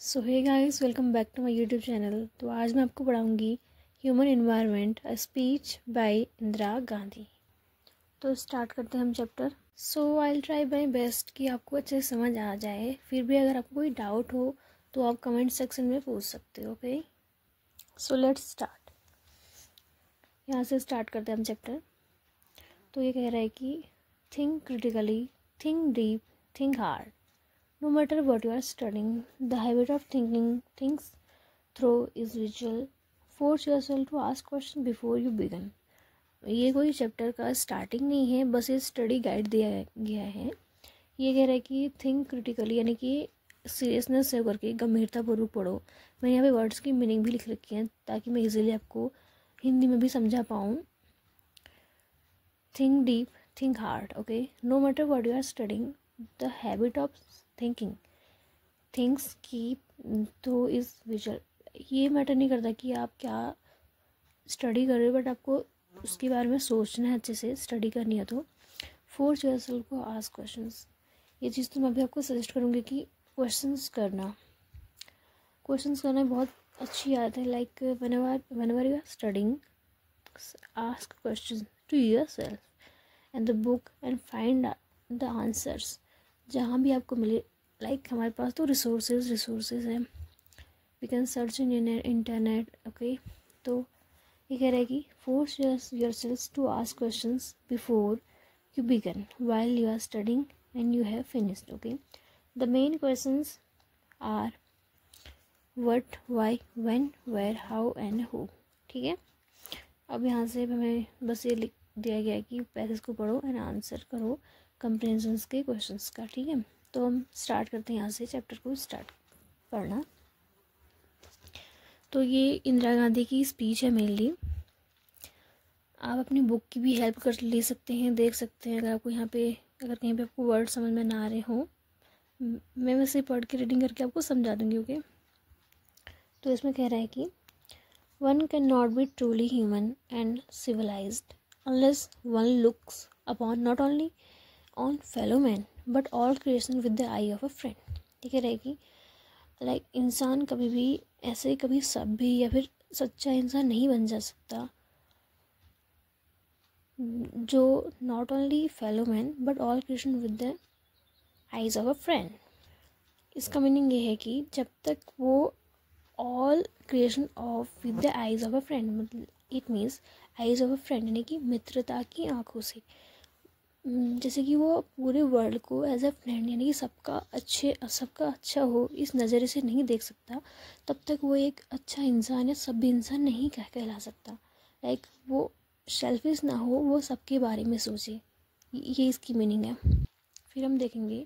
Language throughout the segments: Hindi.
So hey guys, welcome back to my YouTube channel. तो आज मैं आपको पढ़ाऊँगी human environment a speech by Indira Gandhi. तो स्टार्ट करते हैं हम chapter. So I will try my best कि आपको अच्छे से समझ आ जाए। फिर भी अगर आपको कोई डाउट हो तो आप कमेंट सेक्शन में पूछ सकते हो। Okay, so let's start. यहाँ से स्टार्ट करते हैं हम चैप्टर। तो ये कह रहा है कि think critically, think deep, think hard. No matter what you are studying, the habit of thinking things through is visual. Force yourself to ask questions before you begin. ये कोई चैप्टर का स्टार्टिंग नहीं है, बस ये स्टडी गाइड दिया गया है। ये कह रहा है कि थिंक क्रिटिकली, यानी कि सीरियसनेस से करके गंभीरतापूर्वक पढ़ो। मैंने यहाँ पे वर्ड्स की मीनिंग भी लिख रखी है ताकि मैं इजीली आपको हिंदी में भी समझा पाऊँ। Think deep, think hard. Okay, no matter what you are studying, the habit of thinking things keep through is visual. ये मैटर नहीं करता कि आप क्या स्टडी कर रहे हो, बट आपको उसके बारे में सोचना है, अच्छे से स्टडी करनी है। तो फोर्स योरसेल्फ को आस्क क्वेश्चंस. ये चीज़ तो मैं भी आपको सजेस्ट करूँगी कि क्वेश्चंस करना बहुत अच्छी आदत है. Like whenever you are studying, ask questions to yourself and the book and find the answers. जहाँ भी आपको मिले, लाइक हमारे पास तो रिसोर्सेज हैं, we can search in internet. Okay, तो ये कह रहा है कि force yourself to ask questions before you begin while you are studying and you have finished. Okay, the main questions are what, why, when, where, how and who. ठीक है, अब यहाँ से हमें बस ये लिख दिया गया है कि पैसेज को पढ़ो एंड आंसर करो कंप्रेहेंशंस के क्वेश्चंस का. ठीक है, तो हम स्टार्ट करते हैं यहाँ से चैप्टर को स्टार्ट पढ़ना. तो ये इंदिरा गांधी की स्पीच है मेनली. आप अपनी बुक की भी हेल्प कर ले सकते हैं, देख सकते हैं. अगर आपको यहाँ पे अगर कहीं पे आपको वर्ड समझ में ना आ रहे हो, मैं वैसे पढ़ के रीडिंग करके आपको समझा दूँगी. ओके, तो इसमें कह रहा है कि one can not be truly human and civilized unless one looks upon not only on fellow man but all creation with the eye of a friend. ठीक है, रहेगी लाइक इंसान कभी भी ऐसे कभी सभ्य या फिर सच्चा इंसान नहीं बन जा सकता जो not only fellow man but all creation with the eyes of a friend. इसका मीनिंग ये है कि जब तक वो all creation of with the eyes of a friend, मतलब it means eyes of a friend यानी कि मित्रता की आंखों से, जैसे कि वो पूरे वर्ल्ड को एज अ फ्रेंड यानी कि सबका अच्छा हो इस नज़रिए से नहीं देख सकता, तब तक वो एक अच्छा इंसान या सभ्य इंसान नहीं कहला सकता. लाइक वो सेल्फिश ना हो, वो सबके बारे में सोचे, ये इसकी मीनिंग है. फिर हम देखेंगे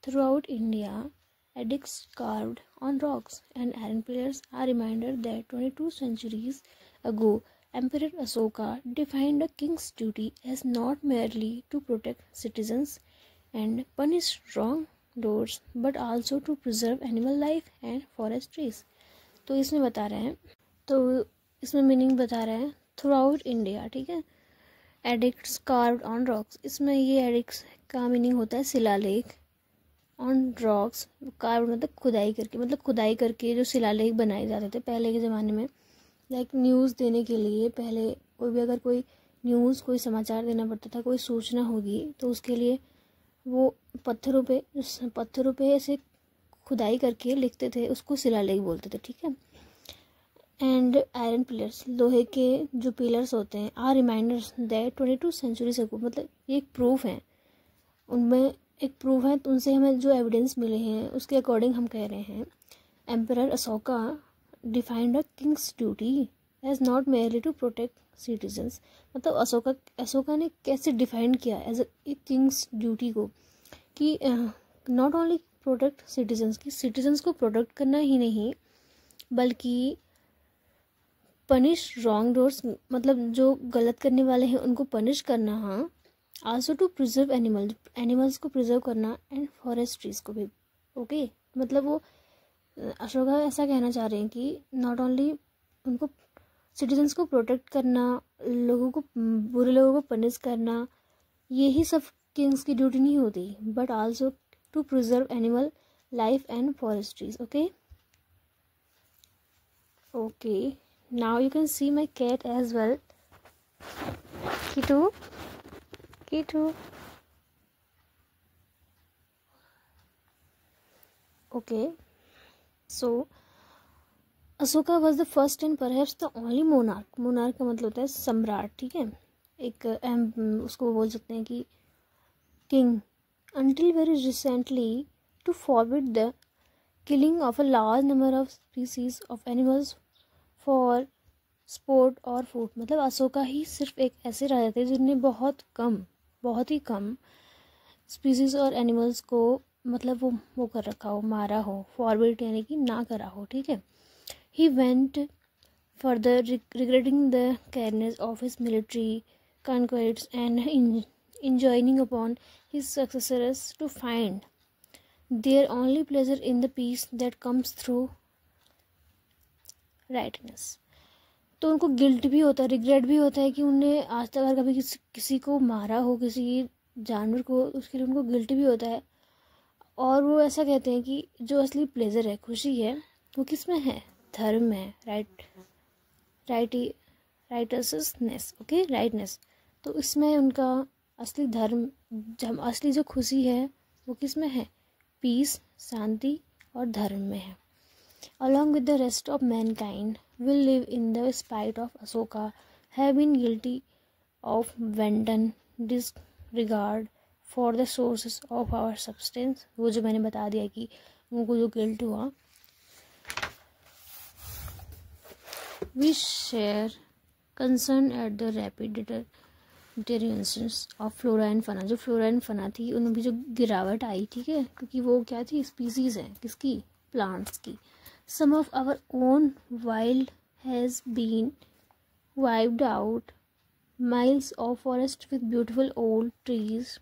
through out India edicts carved on rocks and iron pillars are reminder that 22 centuries ago Emperor Asoka defined a king's duty as not merely to protect citizens and punish wrongdoers but also to preserve animal life and forest trees. तो इसमें बता रहे हैं, तो इसमें मीनिंग बता रहे हैं थ्रू आउट इंडिया. ठीक है, एडिक्ट्स कार्व्ड ऑन रॉक्स, इसमें ये एडिक्ट्स का मीनिंग होता है शिलालेख. ऑन रॉक्स, कार्व मतलब खुदाई करके जो शिलालेख बनाए जाते थे पहले के ज़माने में. लाइक न्यूज़ देने के लिए पहले अगर कोई न्यूज़, कोई समाचार देना पड़ता था, कोई सूचना होगी, तो उसके लिए वो पत्थरों पे ऐसे खुदाई करके लिखते थे, उसको शिलालेख बोलते थे. ठीक है, एंड आयरन पिलर्स, लोहे के जो पिलर्स होते हैं, आर रिमाइंडर्स दैट 22 सेंचुरी से, मतलब ये एक प्रूफ है, उनमें एक प्रूफ है. तो उनसे हमें जो एविडेंस मिले हैं उसके अकॉर्डिंग हम कह रहे हैं emperor Ashoka defined a king's duty as not merely to protect citizens. मतलब अशोका ने कैसे डिफाइन किया एज ए किंग्स ड्यूटी को कि नॉट ओनली प्रोटेक्ट सिटीजन्स, की सिटीजन्स को प्रोटेक्ट करना ही नहीं बल्कि पनिश रॉन्ग डोर्स, मतलब जो गलत करने वाले हैं उनको पनिश करना. हाँ, आल्सो टू प्रिजर्व एनिमल्स को प्रिजर्व करना एंड फॉरेस्ट ट्रीज को भी. ओके, मतलब वो अशोका ऐसा कहना चाह रहे हैं कि नॉट ओनली उनको सिटीजन्स को प्रोटेक्ट करना, बुरे लोगों को पनिश करना, यही सब किंग्स की ड्यूटी नहीं होती, but also to preserve animal life and forest trees. Okay, Okay, now you can see my cat as well. Kitu, Kitu. Okay, so Ashoka was the first and perhaps the only monarch. Monarch का मतलब होता है सम्राट, ठीक है, एक उसको बोल सकते हैं कि king. until very recently to forbid the killing of a large number of species of animals for sport और food. मतलब अशोका ही सिर्फ एक ऐसे राजा थे जिनने बहुत ही कम स्पीसीज और एनिमल्स को मतलब वो कर रखा हो, मारा हो. फॉरबिड यानी कि ना करा हो, ठीक है. He went further, regretting the carelessness of his military conquests and enjoining upon his successors to find their only pleasure in the peace that comes through rightness. तो उनको गिल्ट भी होता है, रिग्रेट भी होता है कि उन्हें आज तक अगर कभी किसी को मारा हो, किसी जानवर को, उसके लिए उनको गिल्ट भी होता है. और वो ऐसा कहते हैं कि जो असली प्लेजर है, खुशी है, वो किस में है? धर्म में है. राइटनेस. Okay, rightness. तो इसमें उनका असली धर्म, असली जो खुशी है वो किस में है? पीस, शांति और धर्म में है. Along with the rest of mankind will live in the spite of Ashoka have been guilty of wanton disregard for the sources of our substance. वो जो मैंने बता दिया कि उनको जो गिल्ट हुआ. We share concern at the rapid deterioration of flora and fauna. जो फ्लोरा एंड फना थी उनमें भी जो गिरावट आई, ठीक है, क्योंकि वो क्या थी? स्पीसीज है. किसकी? प्लांट्स की. Some of our own wild has been wiped out. Miles of forest with beautiful old trees,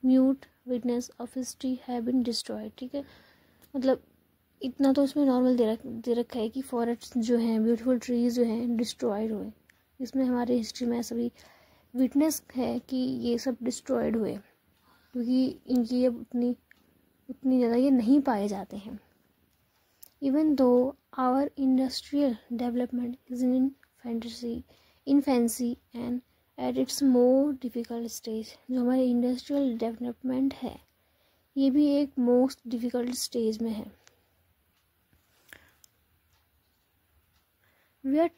mute witness of history, have been destroyed. ठीक है, मतलब इतना तो इसमें नॉर्मल दे रखा है कि फॉरेस्ट जो हैं, ब्यूटीफुल ट्रीज जो हैं, डिस्ट्रॉयड हुए. इसमें हमारी हिस्ट्री में ऐसा भी विटनेस है कि ये सब डिस्ट्रॉयड हुए, क्योंकि इनकी अब उतनी ज़्यादा ये नहीं पाए जाते हैं. Even though our industrial development is infancy and at its more difficult stage. जो हमारे इंडस्ट्रियल डेवलपमेंट है ये भी एक मोस्ट डिफ़िकल्ट स्टेज में है. We are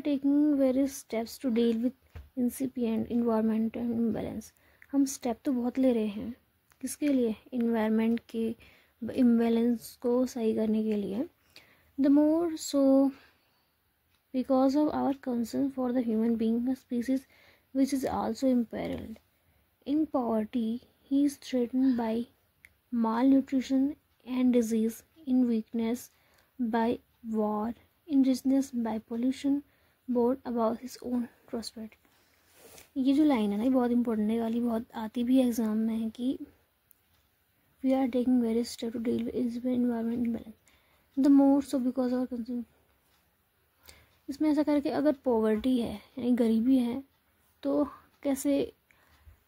taking various steps to deal with incipient environmental imbalance. हम स्टेप तो बहुत ले रहे हैं. किसके लिए? इन्वायरमेंट के इम्बैलेंस को सही करने के लिए. The more so because of our concern for the human being, a species which is also imperiled. In poverty, he is threatened by malnutrition and disease. In weakness, by war. In richness, by pollution. Bored about his own prosperity. ये जो लाइन है ना, ये बहुत इंपॉर्टेंट है वाली, बहुत आती भी एग्जाम में है कि we are taking various step to deal with environment imbalance. The more so because of consume. इसमें ऐसा करके अगर पॉवर्टी है यानी गरीबी है तो कैसे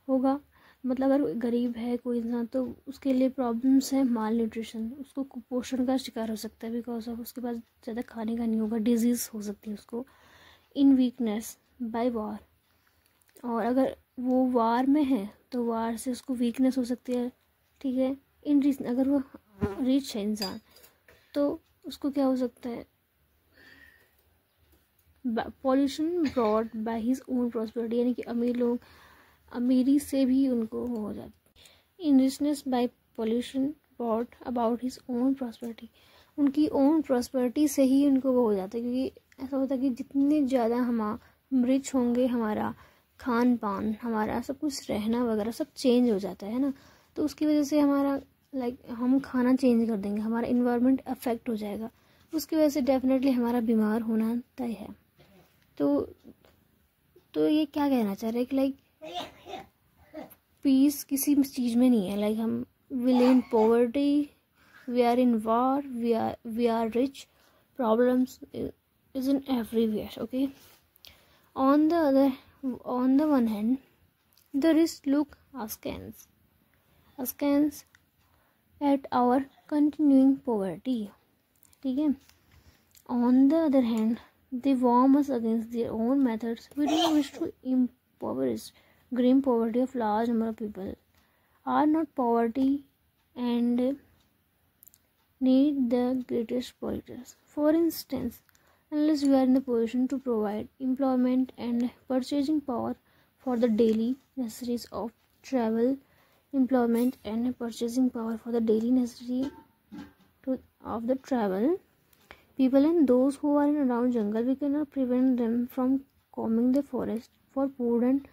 होगा? मतलब अगर गरीब है कोई इंसान तो उसके लिए प्रॉब्लम्स है. माल न्यूट्रिशन, उसको कुपोषण का शिकार हो सकता है बिकॉज ऑफ उसके पास ज़्यादा खाने का नहीं होगा. डिजीज़ हो सकती है उसको. इन वीकनेस बाय वॉर. और अगर वो वार में है तो वार से उसको वीकनेस हो सकती है, ठीक है. इन रीजन, अगर वो रिच है इंसान तो उसको क्या हो सकता है? Pollution brought by his own prosperity, यानी कि अमीर लोग अमीरी से भी उनको हो जाती. In richness by pollution brought about his own prosperity. उनकी ओन प्रॉस्पेरिटी से ही उनको वो हो जाता है, क्योंकि ऐसा होता है कि जितने ज़्यादा हम रिच होंगे, हमारा खान पान, हमारा सब कुछ रहना वगैरह सब चेंज हो जाता है ना. तो उसकी वजह से हमारा हम खाना चेंज कर देंगे, हमारा इन्वायरमेंट अफेक्ट हो जाएगा. उसकी वजह से डेफिनेटली हमारा बीमार होना तय है. तो ये क्या कहना चाह रहे हैं कि पीस किसी चीज़ में नहीं है. हम will in poverty, we are in war, we are rich. Problems is in everywhere. Okay. On the one hand the rich look askance at our continuing poverty. ठीक है. On the other hand, they warn us against their own methods. We do not wish to impoverish grim poverty of large number of people. Are not poverty and need the greatest polluters. For instance, unless we are in the position to provide employment and purchasing power for the daily necessities of travel, employment and purchasing power for the daily necessity of the travel, people and those who are in around jungle, we cannot prevent them from combing the forest for food and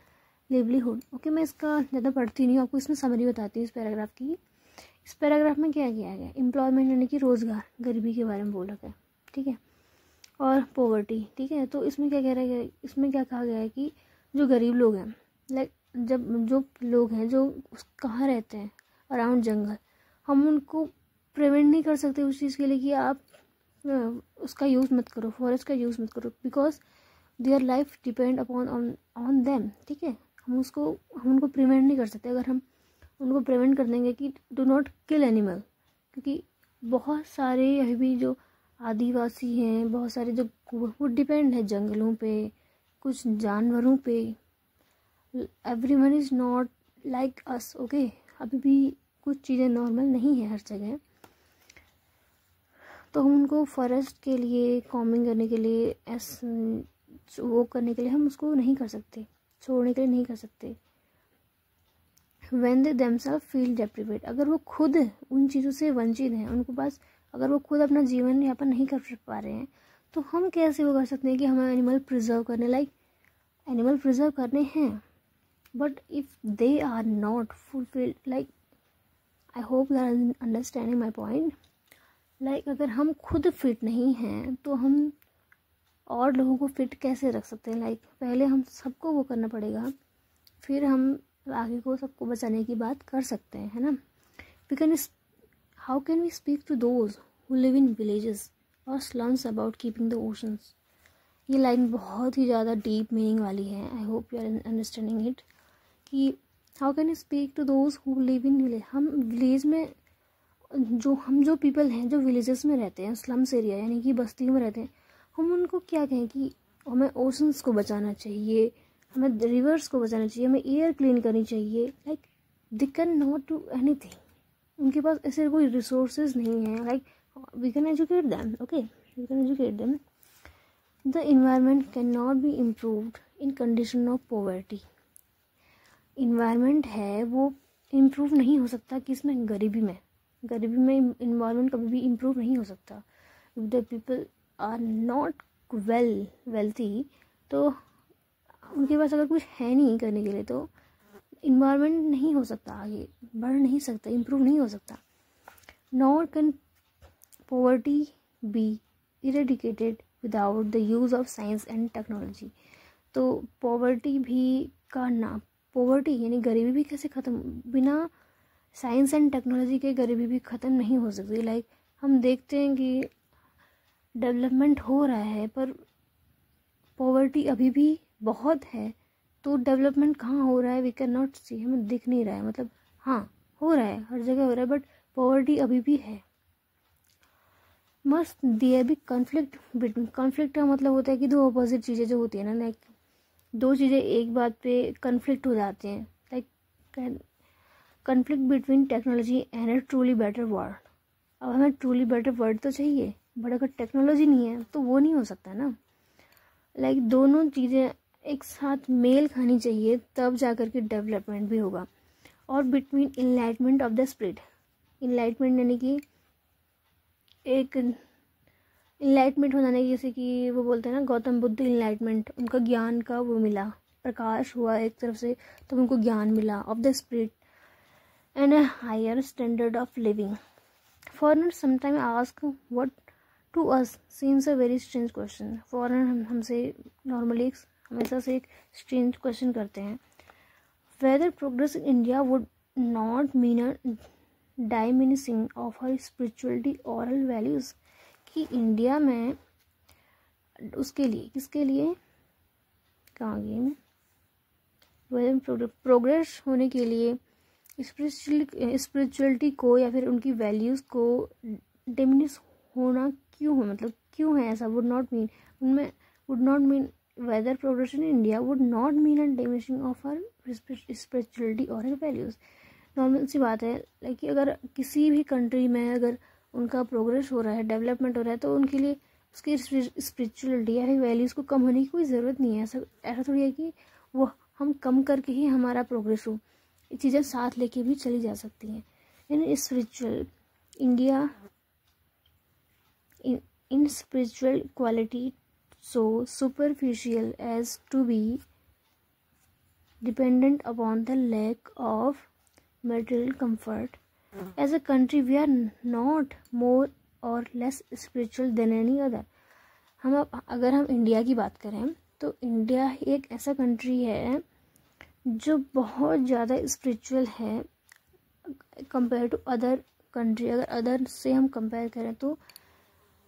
livelihood. Okay, मैं इसका ज़्यादा पढ़ती नहीं हूँ, आपको इसमें समरी बताती हूँ इस पैराग्राफ की. इस पैराग्राफ में क्या किया गया, एम्प्लॉयमेंट यानी कि रोज़गार, गरीबी के बारे में बोला गया, ठीक है, और पॉवर्टी, ठीक है. तो इसमें क्या कह रहा है, इसमें क्या कहा गया है कि जो गरीब लोग हैं, लाइक जब जो लोग हैं जो कहाँ रहते हैं अराउंड जंगल, हम उनको प्रिवेंट नहीं कर सकते उस चीज़ के लिए कि आप उसका यूज़ मत करो, फॉरेस्ट का यूज़ मत करो, because their life depend upon on them, ठीक है. हम उनको प्रिवेंट नहीं कर सकते. अगर हम उनको प्रिवेंट कर देंगे कि डू नॉट किल एनिमल, क्योंकि बहुत सारे अभी भी जो आदिवासी हैं, बहुत सारे जो वो डिपेंड है जंगलों पे, कुछ जानवरों पे. Everyone is not like us, okay. अभी भी कुछ चीज़ें नॉर्मल नहीं है हर जगह. तो हम उनको फॉरेस्ट के लिए कॉमिंग करने के लिए वो करने के लिए हम उसको नहीं कर सकते, छोड़ने के लिए नहीं कर सकते. when they themselves feel deprived, अगर वो खुद उन चीज़ों से वंचित हैं, उनको पास अगर वो खुद अपना जीवन यापन नहीं कर पा रहे हैं, तो हम कैसे वो कर सकते हैं कि हमें एनिमल प्रिजर्व करने, लाइक एनिमल प्रिजर्व करने हैं, but if they are not fulfilled, like I hope you are understanding my point. Like अगर हम खुद फिट नहीं हैं तो हम और लोगों को फिट कैसे रख सकते हैं. लाइक पहले हम सबको वो करना पड़ेगा, फिर हम आगे को सबको बचाने की बात कर सकते हैं, है ना. We can how can we speak to those who live in villages और slums about keeping the oceans. ये लाइन बहुत ही ज़्यादा डीप मीनिंग वाली है. I hope you are understanding it. कि how can you speak to those who live in village. हम विलेज में जो पीपल हैं जो विलेजेस में रहते हैं, स्लम्स एरिया यानी कि बस्तियों में रहते हैं, हम उनको क्या कहें कि हमें ओशंस को बचाना चाहिए, हमें रिवर्स को बचाना चाहिए, हमें एयर क्लीन करनी चाहिए. Like they can not do anything. उनके पास ऐसे कोई रिसोर्सेज नहीं है. Like we can educate them, okay, we can educate them. The environment can not be improved in condition of poverty. Environment है वो इम्प्रूव नहीं हो सकता किसमें, गरीबी में. गरीबी में इन्वायरमेंट कभी भी इम्प्रूव नहीं हो सकता. If the people are not wealthy, तो उनके पास अगर कुछ है नहीं करने के लिए, तो इन्वायरमेंट नहीं हो सकता, आगे बढ़ नहीं सकता, इम्प्रूव नहीं हो सकता. Nor can poverty be eradicated without the use of science and technology. तो पॉवर्टी भी पॉवर्टी यानी गरीबी भी कैसे ख़त्म, बिना साइंस एंड टेक्नोलॉजी के गरीबी भी ख़त्म नहीं हो सकती. लाइक हम देखते हैं कि डेवलपमेंट हो रहा है पर पॉवर्टी अभी भी बहुत है. तो डेवलपमेंट कहाँ हो रहा है, वी कैन नॉट सी, हमें दिख नहीं रहा है. मतलब हाँ हो रहा है, हर जगह हो रहा है, बट पॉवर्टी अभी भी है. Must there be conflict between. Conflict का मतलब होता है कि दो अपोजिट चीज़ें जो होती है ना, लाइक दो चीज़ें एक बात पे कॉन्फ्लिक्ट हो जाती हैं. Like conflict between technology and a truly better world. अब हमें ट्रूली बेटर वर्ल्ड तो चाहिए, बट अगर टेक्नोलॉजी नहीं है तो वो नहीं हो सकता ना. लाइक दोनों चीज़ें एक साथ मेल खानी चाहिए, तब जा कर के डेवलपमेंट भी होगा. और between enlightenment of the spirit. Enlightenment यानी कि एक इनलाइटमेंट हो जाने की, जैसे कि वो बोलते हैं ना गौतम बुद्ध इनलाइटमेंट, उनका ज्ञान का वो मिला, प्रकाश हुआ एक तरफ से, तब उनको ज्ञान मिला of the spirit and a higher standard of living. Foreigner sometime ask what to us seems a very strange question. Foreigner हमसे नॉर्मली हमेशा से एक स्ट्रेंज क्वेश्चन करते हैं. Whether progress in India would not mean a diminishing of her spirituality oral values. कि इंडिया में उसके लिए किसके लिए कहाँ गई मैं, वेदर प्रोग्रेस होने के लिए स्पिरिचुअलिटी को या फिर उनकी वैल्यूज़ को डिमिनिश होना क्यों है, मतलब क्यों है ऐसा, वुड नॉट मीन, उनमें would not mean whether progression in India would not mean a diminishing of our spirituality और वैल्यूज़। नॉर्मल सी बात है, लाइक अगर किसी भी कंट्री में अगर उनका प्रोग्रेस हो रहा है, डेवलपमेंट हो रहा है, तो उनके लिए उसकी स्पिरिचुअलिटी या फिर वैल्यूज़ को कम होने की कोई ज़रूरत नहीं है। ऐसा थोड़ी है कि वो हम कम करके ही हमारा प्रोग्रेस हो, ये चीज़ें साथ लेके भी चली जा सकती हैं। In spiritual India in spiritual quality so superficial as to be dependent upon the lack of material comfort. As a country we are not more or less spiritual than any other. अगर हम इंडिया की बात करें तो इंडिया एक ऐसा कंट्री है जो बहुत ज़्यादा स्पिरिचुअल है कंपेयर टू अदर कंट्री। अगर अदर से हम कंपेयर करें तो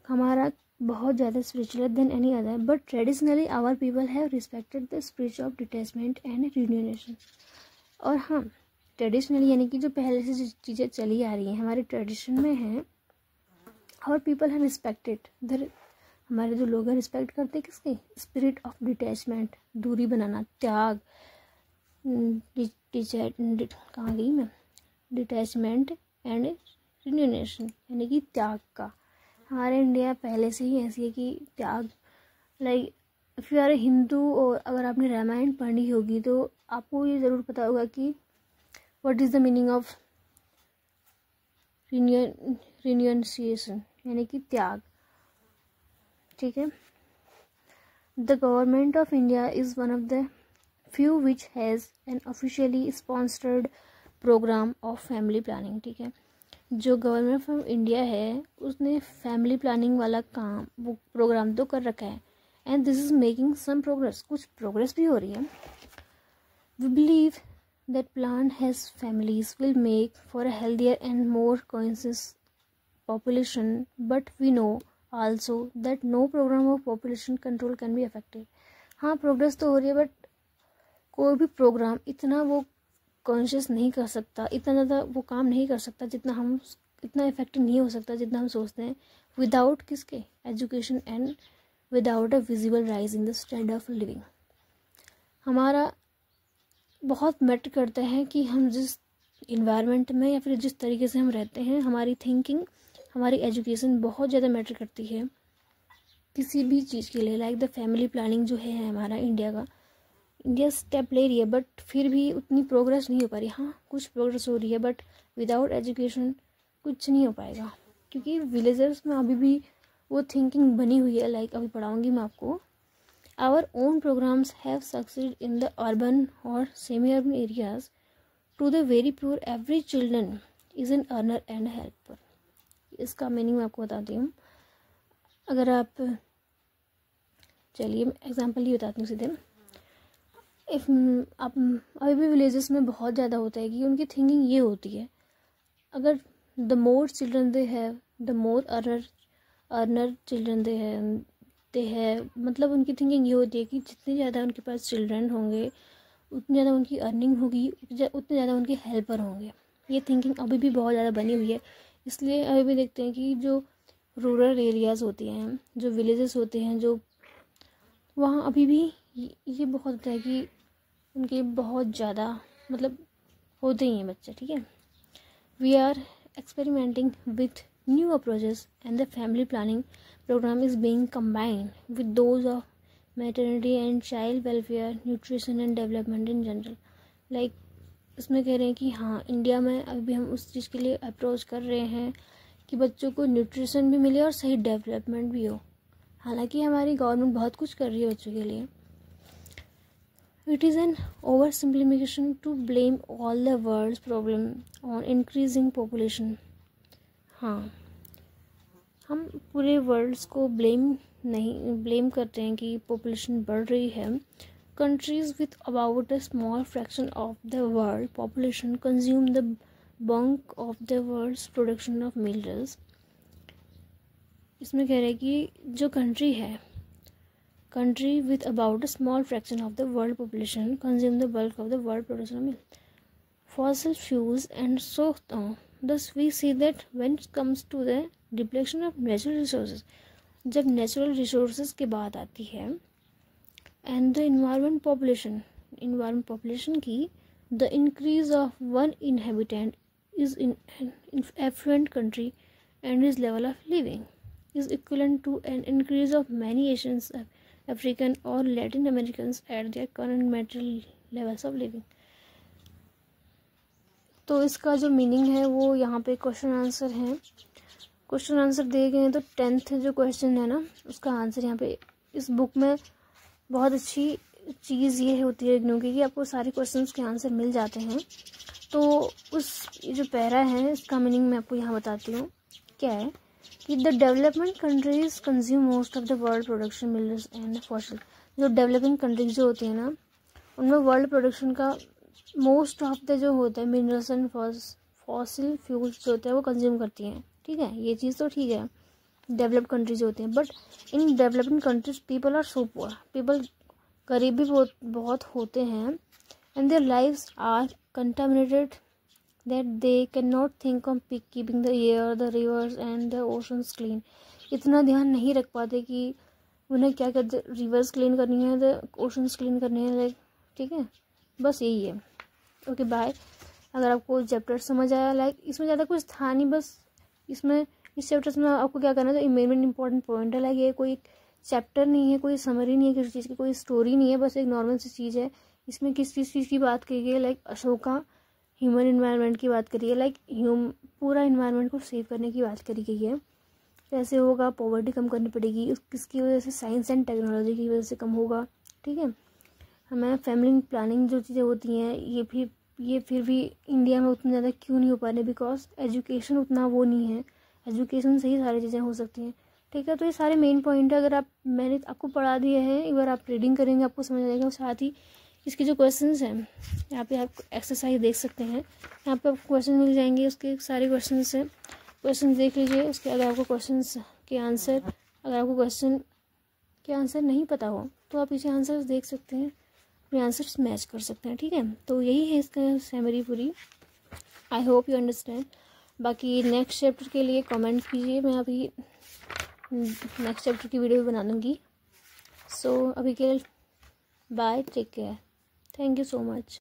हमारा बहुत ज़्यादा spiritual then any other, but traditionally our people have respected the spirit of detachment and renunciation. और हाँ, ट्रेडिशनली यानी कि जो पहले से चीज़ें चली आ रही हैं हमारे ट्रेडिशन में हैं, आवर पीपल हैव रिस्पेक्टेड दर, हमारे जो लोग हैं रिस्पेक्ट करते हैं किसके, स्पिरिट ऑफ डिटैचमेंट, दूरी बनाना, त्याग, कहाँ गई मैं, डिटैचमेंट एंड रिन्यूएशन यानी कि त्याग का। हमारे इंडिया पहले से ही ऐसी है कि त्याग, like if you R A Hindu और अगर आपने रामायण पढ़ी होगी तो आपको ये ज़रूर पता होगा कि what is the meaning of renunciation यानी कि त्याग, ठीक है। The government of India is one of the few which has an officially sponsored programme of family planning, ठीक है। जो गवर्नमेंट ऑफ इंडिया है उसने फैमिली प्लानिंग वाला काम, वो प्रोग्राम तो कर रखा है, and this is making some progress, कुछ प्रोग्रेस भी हो रही है। We believe that plan has families will make for a healthier and more conscious population, but we know also that no program of population control can be effective. हाँ, प्रोग्रेस तो हो रही है, बट कोई भी प्रोग्राम इतना वो कॉन्शियस नहीं कर सकता, इतना ज़्यादा वो काम नहीं कर सकता जितना हम, इतना इफेक्टिव नहीं हो सकता जितना हम सोचते हैं, विदाउट किसके, education and without a visible rise in the standard of living. हमारा बहुत मैटर करता है कि हम जिस इन्वायरमेंट में या फिर जिस तरीके से हम रहते हैं, हमारी थिंकिंग, हमारी एजुकेशन बहुत ज़्यादा मैटर करती है किसी भी चीज़ के लिए। लाइक द फैमिली प्लानिंग जो है हमारा इंडिया स्टेप ले रही है, बट फिर भी उतनी प्रोग्रेस नहीं हो पा रही। हाँ, कुछ प्रोग्रेस हो रही है, बट विदाउट एजुकेशन कुछ नहीं हो पाएगा, क्योंकि विलेजर्स में अभी भी वो थिंकिंग बनी हुई है। लाइक अभी पढ़ाऊँगी मैं आपको, our own programmes have succeed in the urban और semi urban areas, to the very poor every children is an earner and helper. इसका मीनिंग मैं आपको बताती हूँ। अगर आप, चलिए एग्जाम्पल ही बताती हूँ सीधे। इफ आप अभी भी विलेजेस में बहुत ज़्यादा होता है कि उनकी थिंकिंग ये होती है, अगर the more children they have the more earner children they have, मतलब उनकी थिंकिंग ये होती है कि जितने ज़्यादा उनके पास चिल्ड्रन होंगे उतनी ज़्यादा उनकी अर्निंग होगी, उतने ज़्यादा उनके हेल्पर होंगे। ये थिंकिंग अभी भी बहुत ज़्यादा बनी हुई है। इसलिए अभी भी देखते हैं कि जो रूरल एरियाज़ होती हैं, जो विलेजेस होते हैं, जो वहाँ अभी भी ये बहुत होता है कि उनके बहुत ज़्यादा मतलब होते ही हैं बच्चे, ठीक है। We are experimenting with new approaches and the family planning program is being combined with those of maternity and child welfare, nutrition and development in general. Like इसमें कह रहे हैं कि हाँ, इंडिया में अभी हम उस चीज़ के लिए अप्रोच कर रहे हैं कि बच्चों को न्यूट्रिशन भी मिले और सही डेवलपमेंट भी हो। हालांकि हमारी गवर्नमेंट बहुत कुछ कर रही है बच्चों के लिए। It is an oversimplification to blame all the world's problem on increasing population. हाँ, हम पूरे वर्ल्ड्स को ब्लेम करते हैं कि पॉपुलेशन बढ़ रही है। Countries with about a small fraction of the world population consume the bulk of the world's production of minerals. इसमें कह रहे हैं कि जो country with about a small fraction of the world population consume the bulk of the world production of milk. Fossil fuels and so Thus we see that when it comes to the depletion of natural resources, जब natural resources की बात आती है and the environment population की the increase of one inhabitant is in an affluent country and his level of living is equivalent to an increase of many Asians, African or Latin Americans at their current material levels of living. तो इसका जो मीनिंग है वो यहाँ पे क्वेश्चन आंसर है. क्वेश्चन आंसर दिए गए हैं तो 10th जो क्वेश्चन है ना उसका आंसर यहाँ पे इस बुक में बहुत अच्छी चीज़ ये होती है इग्नू की कि आपको सारे क्वेश्चंस के आंसर मिल जाते हैं. तो उस जो पैरा है इसका मीनिंग मैं आपको यहाँ बताती हूँ. क्या है कि the development countries consume most of the world production minerals and fossil. जो डेवलपिंग कंट्रीज जो होती है ना उनमें वर्ल्ड प्रोडक्शन का मोस्ट ऑफ द जो होता है मिनरल्स एंड फॉसिल फ्यूल्स जो होते हैं वो कंज्यूम करती हैं. ठीक है, ये चीज़ तो ठीक है डेवलप्ड कंट्रीज होती हैं. But in developing countries people are so poor. People गरीब भी बहुत होते हैं and their lives are contaminated that they cannot think of keeping the air, the rivers and the oceans clean. इतना ध्यान नहीं रख पाते कि उन्हें क्या कहते रिवर्स क्लीन करनी है, द ओशंस क्लीन करनी है. लाइक ठीक है, बस यही है. Okay bye. अगर आपको चैप्टर समझ आया, लाइक इसमें ज़्यादा कुछ था नहीं, बस इसमें इस चैप्टर में आपको क्या करना है, तो मेन इंपॉर्टेंट पॉइंट है. लाइक ये कोई चैप्टर नहीं है, कोई समरी नहीं है किसी चीज़ की, कोई स्टोरी नहीं है, बस एक नॉर्मल सी चीज़ है. इसमें किस चीज़ की बात की गई है, लाइक अशोका ह्यूमन इन्वायरमेंट की बात करी है. लाइक पूरा इन्वायरमेंट को सेव करने की बात करी गई है. कैसे होगा, पॉवर्टी कम करनी पड़ेगी, किसकी वजह से, साइंस एंड टेक्नोलॉजी की वजह से कम होगा. ठीक है, हमें फैमिली प्लानिंग जो चीज़ें होती हैं ये फिर भी इंडिया में उतना ज़्यादा क्यों नहीं हो पा रही, बिकॉज एजुकेशन उतना वो नहीं है. एजुकेशन से ही सारी चीज़ें हो सकती हैं. ठीक है, तो ये सारे मेन पॉइंट है. अगर मैंने आपको पढ़ा दिए हैं, एक बार आप रीडिंग करेंगे आपको समझ आएगा. साथ ही इसके जो क्वेश्चंस हैं यहाँ पे आप एक्सरसाइज देख सकते हैं. यहाँ पे आपको क्वेश्चन मिल जाएंगे, उसके सारे क्वेश्चंस हैं. क्वेश्चन देख लीजिए. उसके अगर आपको क्वेश्चंस के आंसर, अगर आपको क्वेश्चन के आंसर नहीं पता हो तो आप पीछे आंसर्स देख सकते हैं, अपने आंसर्स मैच कर सकते हैं. ठीक है, तो यही है इसका समरी पूरी. आई होप यू अंडरस्टैंड. बाकी नेक्स्ट चैप्टर के लिए कमेंट कीजिए, मैं अभी नेक्स्ट चैप्टर की वीडियो बना दूँगी. सो अभी के लिए bye, take care, thank you so much.